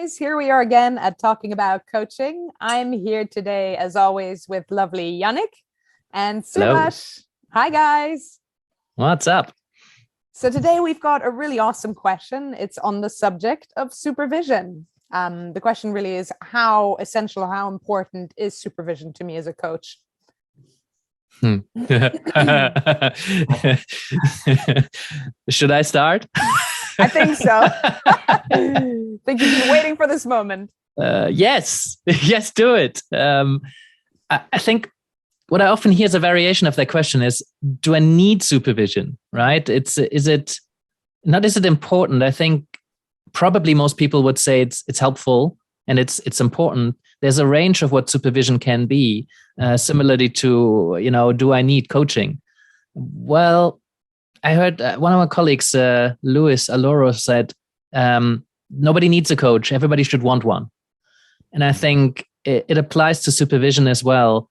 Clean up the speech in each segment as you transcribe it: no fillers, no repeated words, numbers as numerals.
guys, here we are again at Talking About Coaching. I'm here today, as always, with lovely Yannick and Siawash. Hi, guys. What's up? So today we've got a really awesome question. It's on the subject of supervision. The question really is, how essential, how important is supervision to me as a coach? Should I start? I think so. I think you've been waiting for this moment. Yes, do it. I think what I often hear as a variation of that question is, do I need supervision? Right? Is it important? I think probably most people would say it's helpful and it's important. There's a range of what supervision can be, similarly to, do I need coaching? Well, I heard one of my colleagues, Luis Aloro, said, nobody needs a coach. Everybody should want one. And I think it applies to supervision as well.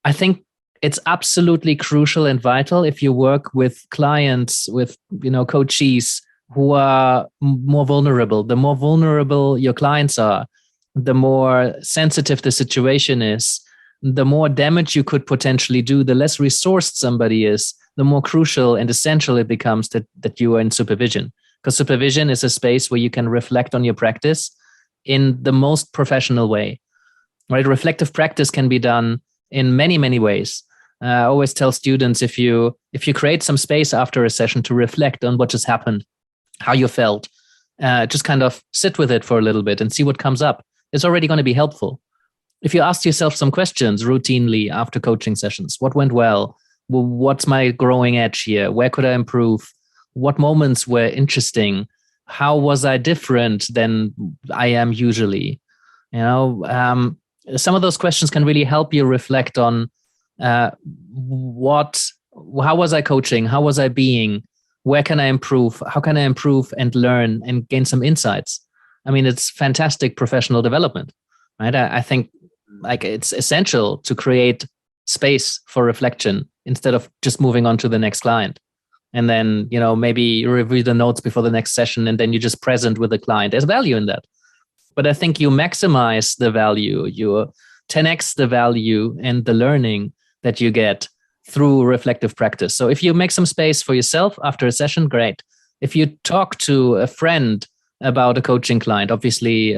I think it's absolutely crucial and vital if you work with clients, with, coachees who are more vulnerable. The more vulnerable your clients are, the more sensitive the situation is, the more damage you could potentially do, the less resourced somebody is, the more crucial and essential it becomes that you are in supervision. Because supervision is a space where you can reflect on your practice in the most professional way, right? Reflective practice can be done in many, many ways. I always tell students, if you create some space after a session to reflect on what just happened, how you felt, just kind of sit with it for a little bit and see what comes up. It's already going to be helpful. If you ask yourself some questions routinely after coaching sessions, what went well? What's my growing edge here? Where could I improve? What moments were interesting? How was I different than I am usually? Some of those questions can really help you reflect on how was I coaching? How was I being? Where can I improve? How can I improve and learn and gain some insights? I mean, it's fantastic professional development, right? I think it's essential to create space for reflection instead of just moving on to the next client. And then, maybe you review the notes before the next session and then you're just present with the client. There's value in that. But I think you maximize the value, you 10x the value and the learning that you get through reflective practice. So if you make some space for yourself after a session, great. If you talk to a friend about a coaching client, obviously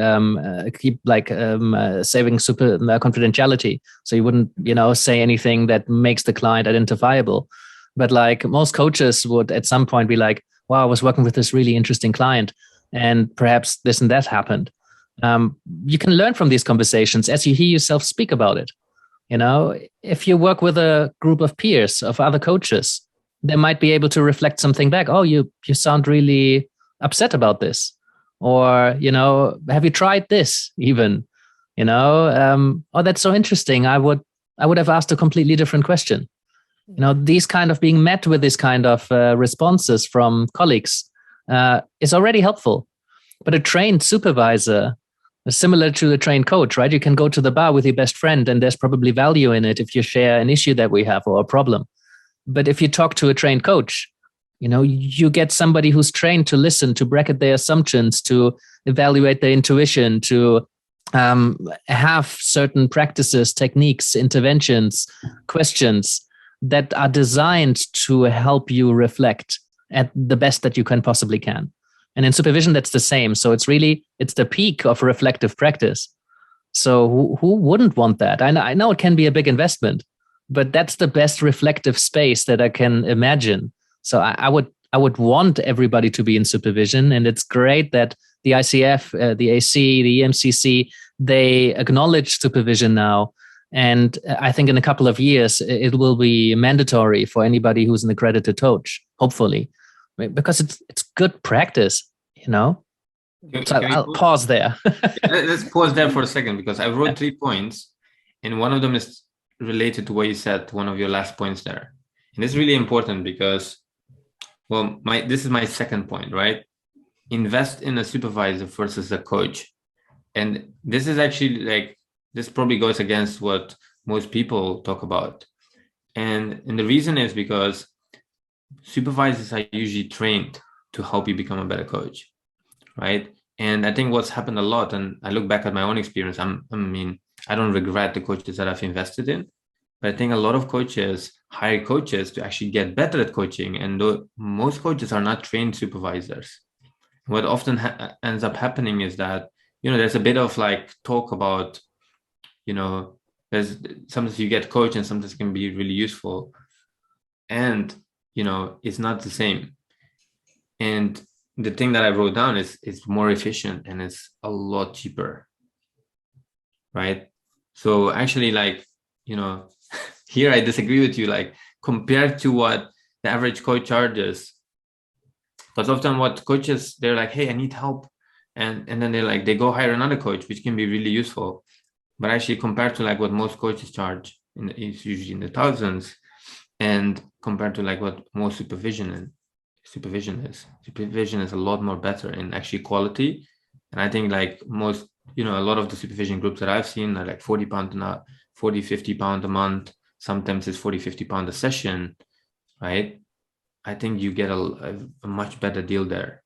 keep saving super confidentiality. So you wouldn't, say anything that makes the client identifiable. But like most coaches would at some point be like, wow, I was working with this really interesting client and perhaps this and that happened. You can learn from these conversations as you hear yourself speak about it. If you work with a group of peers, of other coaches, they might be able to reflect something back. Oh, you sound really upset about this. Or, have you tried this even? Oh, that's so interesting. I would have asked a completely different question. These kind of being met with this kind of responses from colleagues is already helpful. But a trained supervisor, similar to a trained coach, right? You can go to the bar with your best friend and there's probably value in it if you share an issue that we have or a problem. But if you talk to a trained coach, you get somebody who's trained to listen, to bracket their assumptions, to evaluate their intuition, to have certain practices, techniques, interventions, questions that are designed to help you reflect at the best that you can possibly can. And in supervision, that's the same. So it's the peak of reflective practice. So who wouldn't want that? I know it can be a big investment, but that's the best reflective space that I can imagine. So I would want everybody to be in supervision. And it's great that the ICF, the AC, the EMCC, they acknowledge supervision now. And I think in a couple of years, it will be mandatory for anybody who's an accredited coach, hopefully, because it's good practice, So I'll pause there. Let's pause there for a second, because I wrote 3 points. And one of them is related to what you said, one of your last points there. And it's really important because, this is my second point, right? Invest in a supervisor versus a coach. And this is actually this probably goes against what most people talk about. And the reason is because supervisors are usually trained to help you become a better coach, right? And I think what's happened a lot, and I look back at my own experience, I don't regret the coaches that I've invested in, but I think a lot of coaches hire coaches to actually get better at coaching. And most coaches are not trained supervisors. What often ends up happening is that, there's a bit of like talk about, there's sometimes you get coached and sometimes it can be really useful. And, it's not the same. And the thing that I wrote down is it's more efficient and it's a lot cheaper. Right. So actually, like, here I disagree with you, like compared to what the average coach charges. Because often what coaches, they're like, hey, I need help. And then they go hire another coach, which can be really useful. But actually compared to like what most coaches charge, it's usually in the thousands. And compared to like what most supervision is a lot more better in actually quality. And I think like most, a lot of the supervision groups that I've seen are like £40 £50 a month. Sometimes it's £40-50 a session, right? I think you get a much better deal there.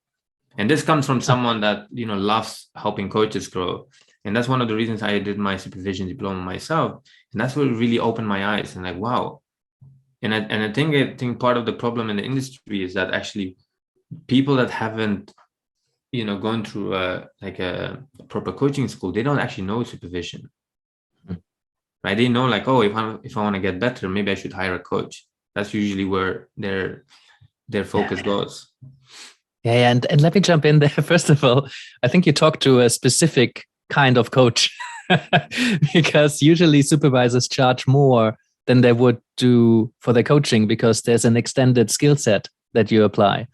And this comes from someone that, loves helping coaches grow. And that's one of the reasons I did my supervision diploma myself. And that's what really opened my eyes and like, wow. And I think part of the problem in the industry is that actually people that haven't, gone through a proper coaching school, they don't actually know supervision. Right? They know like, oh, if I want to get better, maybe I should hire a coach. That's usually where their focus goes. Yeah, and let me jump in there. First of all, I think you talked to a specific kind of coach because usually supervisors charge more than they would do for their coaching because there's an extended skill set that you apply.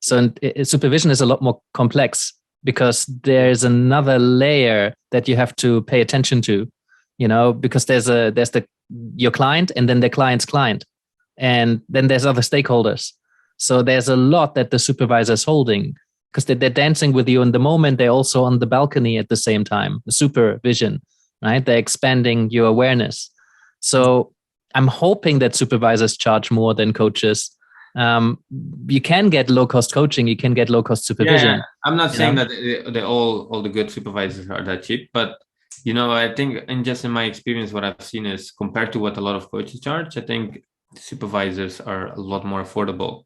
So supervision is a lot more complex because there's another layer that you have to pay attention to, because there's your client and then the client's client, and then there's other stakeholders. So there's a lot that the supervisor is holding because they're dancing with you in the moment. They're also on the balcony at the same time, the supervision, right? They're expanding your awareness. So I'm hoping that supervisors charge more than coaches. You can get low-cost coaching. You can get low-cost supervision. Yeah, I'm not saying that all the good supervisors are that cheap, but I think in my experience, what I've seen is compared to what a lot of coaches charge, I think supervisors are a lot more affordable.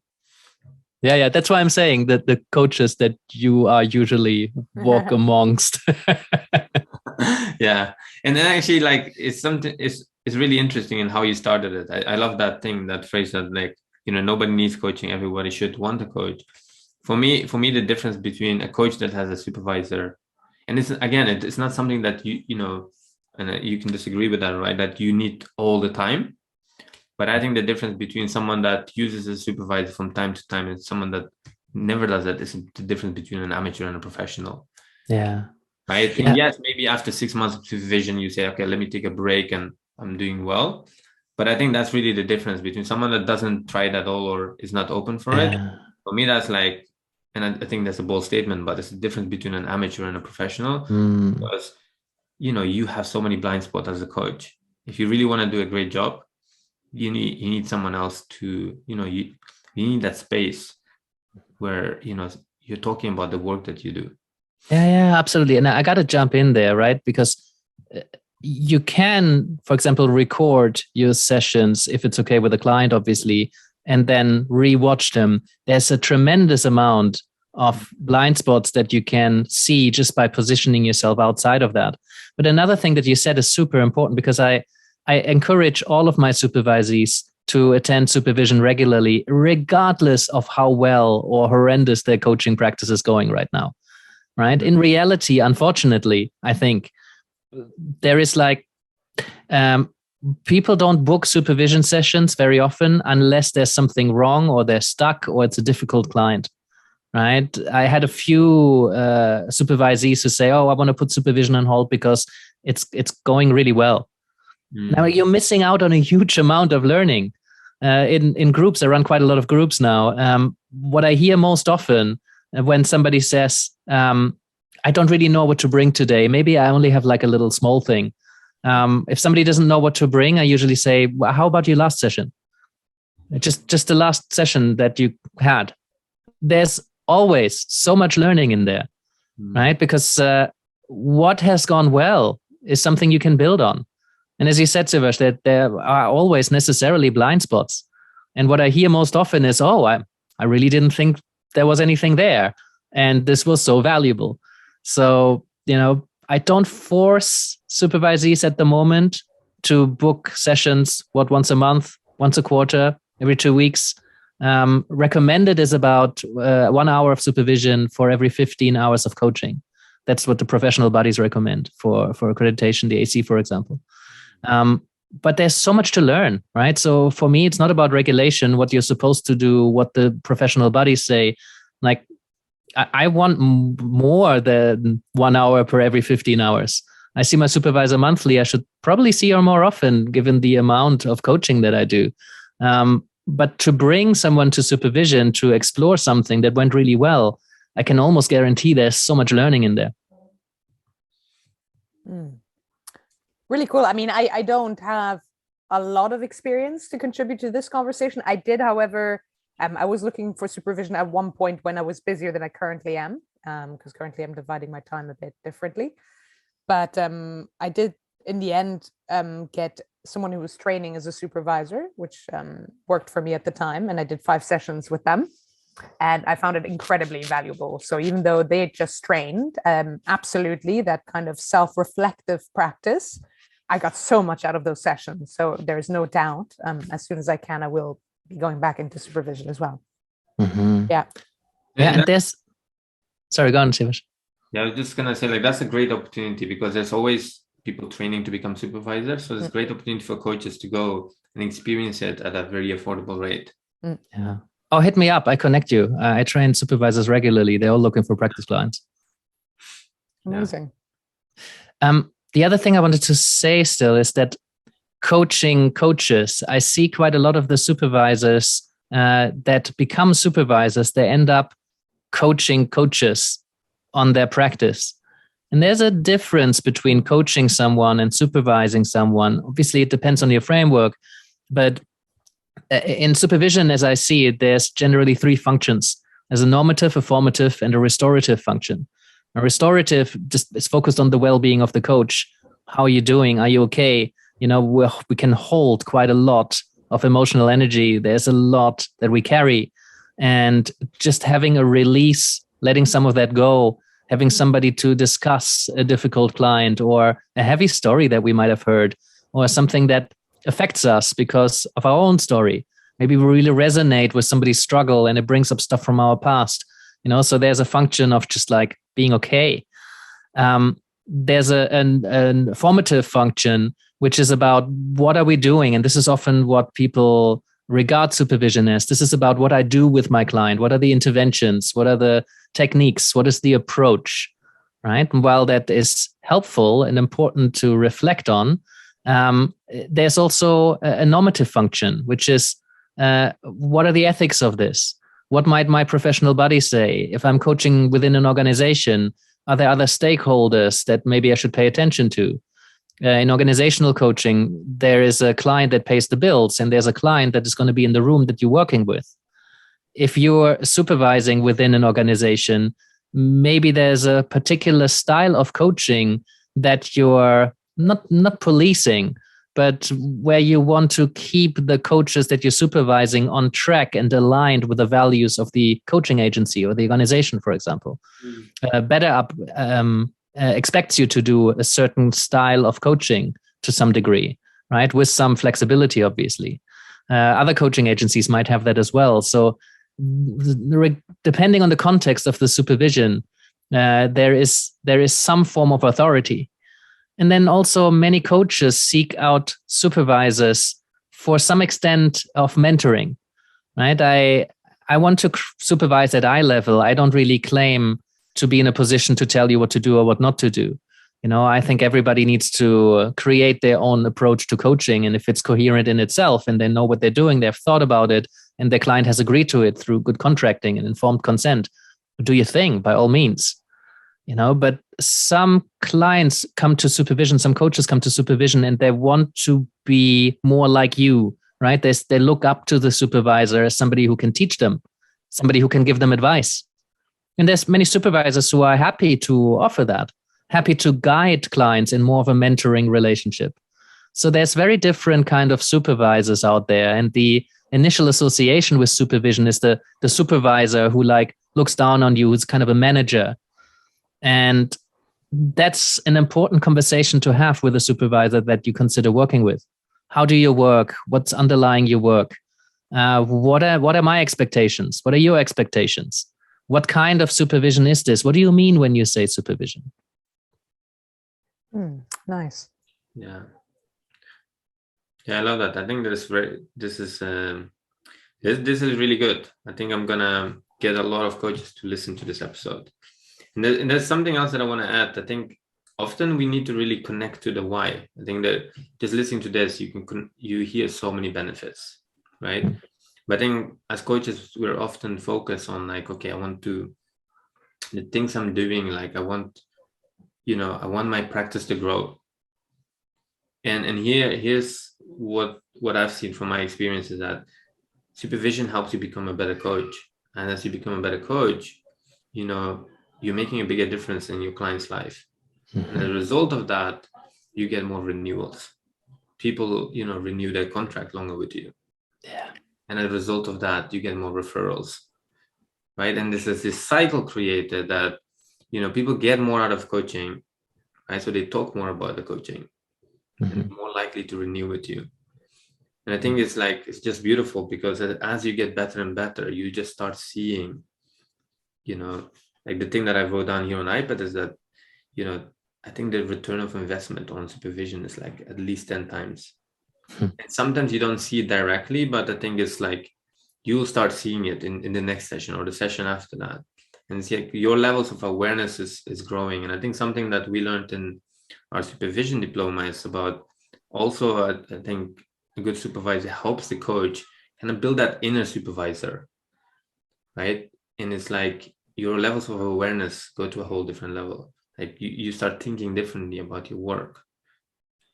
Yeah. That's why I'm saying that the coaches that you are usually walk amongst. Yeah. And then actually like it's really interesting in how you started it. I love that phrase that like, nobody needs coaching. Everybody should want a coach. For me, the difference between a coach that has a supervisor, and it's not something that and you can disagree with that, right? That you need all the time. But I think the difference between someone that uses a supervisor from time to time and someone that never does that is the difference between an amateur and a professional. Yeah. Right. Yeah. And yes, maybe after 6 months of supervision, you say, okay, let me take a break and I'm doing well. But I think that's really the difference between someone that doesn't try it at all or is not open for it. For me, that's like, and I think that's a bold statement, but it's the difference between an amateur and a professional. Because, you have so many blind spots as a coach. If you really want to do a great job, you need someone else to, you need that space where, you're talking about the work that you do. Yeah, absolutely. And I got to jump in there, right? Because you can, for example, record your sessions if it's okay with the client, obviously, and then rewatch them. There's a tremendous amount of blind spots that you can see just by positioning yourself outside of that. But another thing that you said is super important because I encourage all of my supervisees to attend supervision regularly, regardless of how well or horrendous their coaching practice is going right now. Right? In reality, unfortunately, I think there is like people don't book supervision sessions very often unless there's something wrong or they're stuck or it's a difficult client. Right? I had a few supervisees who say, "Oh, I want to put supervision on hold because it's going really well." Now you're missing out on a huge amount of learning. In groups, I run quite a lot of groups now. What I hear most often when somebody says, I don't really know what to bring today. Maybe I only have like a little small thing. If somebody doesn't know what to bring, I usually say, well, how about your last session? Just the last session that you had. There's always so much learning in there. right? Because what has gone well is something you can build on. And as you said, Siawash, that there are always necessarily blind spots. And what I hear most often is, I really didn't think there was anything there. And this was so valuable. So, I don't force supervisees at the moment to book sessions, once a month, once a quarter, every 2 weeks. Recommended is about 1 hour of supervision for every 15 hours of coaching. That's what the professional bodies recommend for accreditation, the AC, for example. But there's so much to learn, right? So for me, it's not about regulation, what you're supposed to do, what the professional bodies say. Like, I want more than 1 hour per every 15 hours. I see my supervisor monthly. I should probably see her more often, given the amount of coaching that I do. But to bring someone to supervision to explore something that went really well, I can almost guarantee there's so much learning in there. Really cool. I mean, I don't have a lot of experience to contribute to this conversation. I did, however, I was looking for supervision at one point when I was busier than I currently am, because currently I'm dividing my time a bit differently. But I did, in the end, get someone who was training as a supervisor, which worked for me at the time. And I did 5 sessions with them. And I found it incredibly valuable. So even though they just trained, absolutely, that kind of self-reflective practice, I got so much out of those sessions. So there's no doubt, as soon as I can, I will be going back into supervision as well. Mm-hmm. Yeah. And there's, sorry, go on, Siawash. Yeah, I was just going to say, that's a great opportunity, because there's always people training to become supervisors. So it's a great opportunity for coaches to go and experience it at a very affordable rate. Yeah. Oh, hit me up. I connect you. I train supervisors regularly. They're all looking for practice clients. Amazing. The other thing I wanted to say still is that coaching coaches, I see quite a lot of the supervisors that become supervisors, they end up coaching coaches on their practice. And there's a difference between coaching someone and supervising someone. Obviously, it depends on your framework, but in supervision, as I see it, there's generally 3 functions. There's a normative, a formative, and a restorative function. A restorative just is focused on the well-being of the coach. How are you doing? Are you okay? We can hold quite a lot of emotional energy. There's a lot that we carry. And just having a release, letting some of that go, having somebody to discuss a difficult client or a heavy story that we might have heard, or something that affects us because of our own story. Maybe we really resonate with somebody's struggle and it brings up stuff from our past. So there's a function of just like being okay. There's a formative function, which is about what are we doing? And this is often what people regard supervision as. This is about what I do with my client. What are the interventions? What are the techniques? What is the approach? Right? And while that is helpful and important to reflect on, there's also a normative function, which is what are the ethics of this? What might my professional body say? If I'm coaching within an organization, are there other stakeholders that maybe I should pay attention to? In organizational coaching, there is a client that pays the bills, and there's a client that is going to be in the room that you're working with. If you're supervising within an organization, maybe there's a particular style of coaching that you're not policing, but where you want to keep the coaches that you're supervising on track and aligned with the values of the coaching agency or the organization, for example. Expects you to do a certain style of coaching to some degree, right? With some flexibility, obviously. Other coaching agencies might have that as well. So depending on the context of the supervision, there is some form of authority. And then also many coaches seek out supervisors for some extent of mentoring, right? I want to supervise at eye level. I don't really claim to be in a position to tell you what to do or what not to do. I think everybody needs to create their own approach to coaching. And if it's coherent in itself and they know what they're doing, they've thought about it, and their client has agreed to it through good contracting and informed consent, do your thing by all means. But some clients come to supervision, some coaches come to supervision, and they want to be more like you, right? They look up to the supervisor as somebody who can teach them, somebody who can give them advice. And there's many supervisors who are happy to offer that, happy to guide clients in more of a mentoring relationship. So there's very different kind of supervisors out there. And the initial association with supervision is the supervisor who like looks down on you, who's kind of a manager. And that's an important conversation to have with a supervisor that you consider working with. How do you work? What's underlying your work? What are my expectations? What are your expectations? What kind of supervision is this? What do you mean when you say supervision? Nice. Yeah. Yeah, I love that. I think this is really good. I think I'm gonna get a lot of coaches to listen to this episode. And there's something else that I want to add. I think often we need to really connect to the why. I think that just listening to this, you hear so many benefits, right? But I think as coaches, we're often focused on like, okay, the things I'm doing, like I want my practice to grow. And here's what I've seen from my experience is that supervision helps you become a better coach. And as you become a better coach, you're making a bigger difference in your client's life. And as a result of that, you get more renewals. People, renew their contract longer with you. Yeah. And as a result of that, you get more referrals, right? And this is this cycle created that, people get more out of coaching, right? So they talk more about the coaching and more likely to renew with you. And I think it's just beautiful because as you get better and better, you just start seeing, like the thing that I wrote down here on iPad is that, I think the return of investment on supervision is like at least 10 times. And sometimes you don't see it directly, but I think it's like you'll start seeing it in the next session or the session after that. And it's like your levels of awareness is growing. And I think something that we learned in our supervision diploma is about also, I think a good supervisor helps the coach kind of build that inner supervisor, right? And it's like your levels of awareness go to a whole different level. Like you start thinking differently about your work.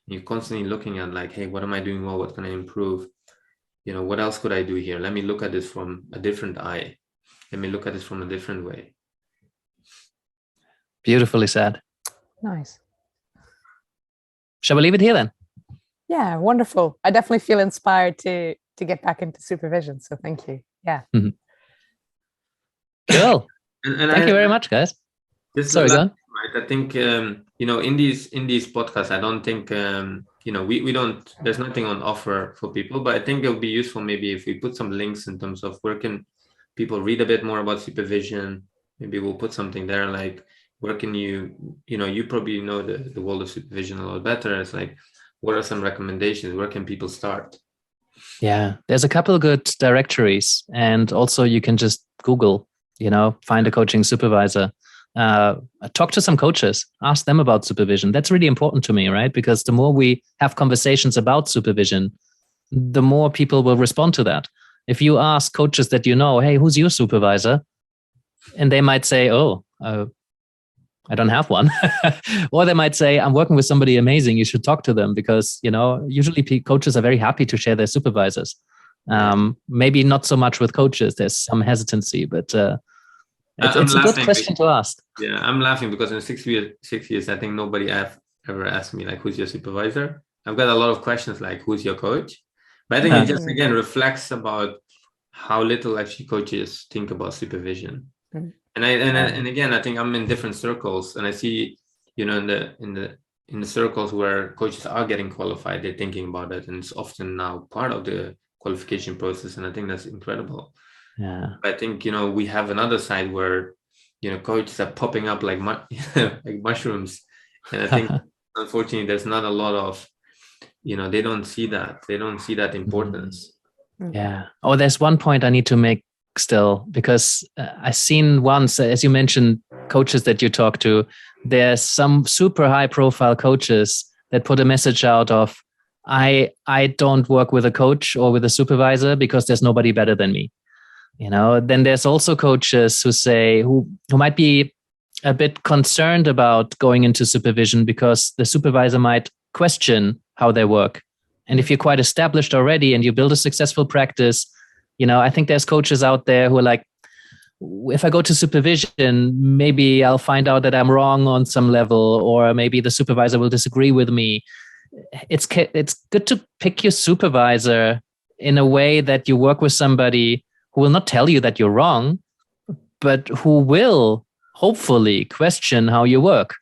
You're constantly looking at like, hey, what am I doing well? What can I improve? What else could I do here? Let me look at this from a different eye. Let me look at this from a different way. Beautifully said. Nice. Shall we leave it here then? Yeah, wonderful. I definitely feel inspired to get back into supervision. So thank you. Yeah. Cool. Thank you very much, guys. Sorry, go on. Right. I think in these podcasts, I don't think we don't. There's nothing on offer for people, but I think it'll be useful maybe if we put some links in terms of where can people read a bit more about supervision. Maybe we'll put something there like where can you probably know the world of supervision a lot better. It's like what are some recommendations? Where can people start? Yeah, there's a couple of good directories, and also you can just Google, find a coaching supervisor. Talk to some coaches, ask them about supervision. That's really important to me, right? Because the more we have conversations about supervision, the more people will respond to that. If you ask coaches that hey, who's your supervisor? And they might say, I don't have one. Or they might say, I'm working with somebody amazing. You should talk to them because, usually coaches are very happy to share their supervisors. Maybe not so much with coaches. There's some hesitancy, but it's a good question to ask. Yeah, I'm laughing because in 6 years, I think nobody ever asked me like, who's your supervisor? I've got a lot of questions like, who's your coach? But I think it just, again, reflects about how little actually coaches think about supervision. And again, I think I'm in different circles and I see, in the circles where coaches are getting qualified, they're thinking about it. And it's often now part of the qualification process. And I think that's incredible. Yeah. I think, we have another side where, coaches are popping up like like mushrooms. And I think, unfortunately, there's not a lot of, they don't see that. They don't see that importance. Yeah. Oh, there's one point I need to make still, because I've seen once, as you mentioned, coaches that you talk to, there's some super high profile coaches that put a message out of, I don't work with a coach or with a supervisor because there's nobody better than me. Then there's also coaches who say, who might be a bit concerned about going into supervision because the supervisor might question how they work. And if you're quite established already and you build a successful practice, I think there's coaches out there who are like, if I go to supervision, maybe I'll find out that I'm wrong on some level, or maybe the supervisor will disagree with me. It's good to pick your supervisor in a way that you work with somebody who will not tell you that you're wrong, but who will hopefully question how you work.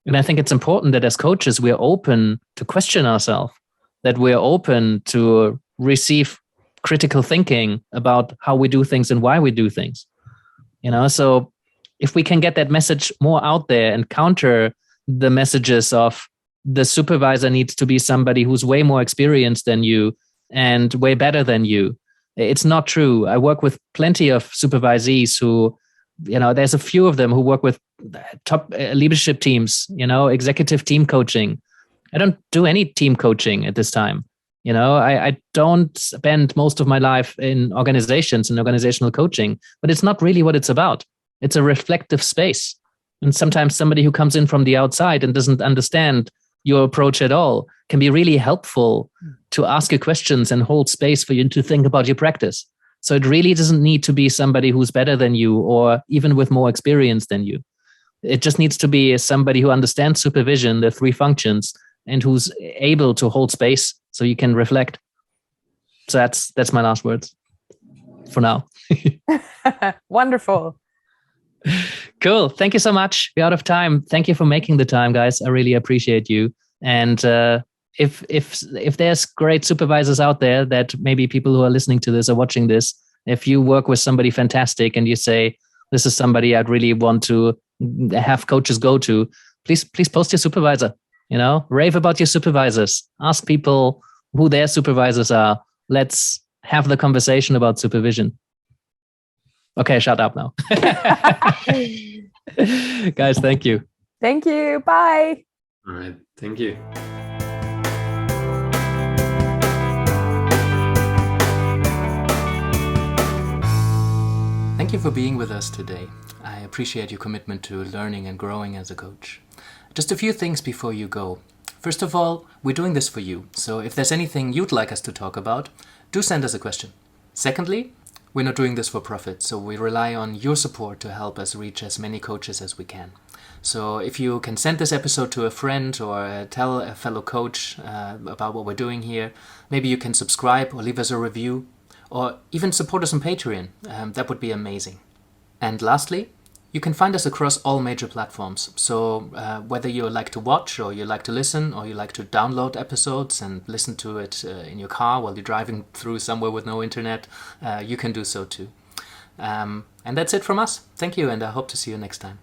And I think it's important that as coaches, we're open to question ourselves, that we're open to receive critical thinking about how we do things and why we do things. So if we can get that message more out there and counter the messages of the supervisor needs to be somebody who's way more experienced than you and way better than you. It's not true. I work with plenty of supervisees who, there's a few of them who work with top leadership teams, executive team coaching. I don't do any team coaching at this time. I don't spend most of my life in organizations and organizational coaching, but it's not really what it's about. It's a reflective space. And sometimes somebody who comes in from the outside and doesn't understand your approach at all can be really helpful to ask you questions and hold space for you to think about your practice. So it really doesn't need to be somebody who's better than you or even with more experience than you. It just needs to be somebody who understands supervision, the 3 functions, and who's able to hold space so you can reflect. So that's my last words for now. Wonderful. Cool. Thank you so much. We're out of time. Thank you for making the time, guys. I really appreciate you. And if there's great supervisors out there, that maybe people who are listening to this or watching this, if you work with somebody fantastic and you say, this is somebody I'd really want to have coaches go to, please post your supervisor. Rave about your supervisors. Ask people who their supervisors are. Let's have the conversation about supervision. Okay, shut up now. Guys, thank you. Thank you. Bye. All right. Thank you. Thank you for being with us today. I appreciate your commitment to learning and growing as a coach. Just a few things before you go. First of all, we're doing this for you. So if there's anything you'd like us to talk about, do send us a question. Secondly, we're not doing this for profit, so we rely on your support to help us reach as many coaches as we can. So if you can send this episode to a friend or tell a fellow coach about what we're doing here, maybe you can subscribe or leave us a review or even support us on Patreon. That would be amazing. And lastly, you can find us across all major platforms. So whether you like to watch or you like to listen or you like to download episodes and listen to it in your car while you're driving through somewhere with no internet, you can do so too. And that's it from us. Thank you, and I hope to see you next time.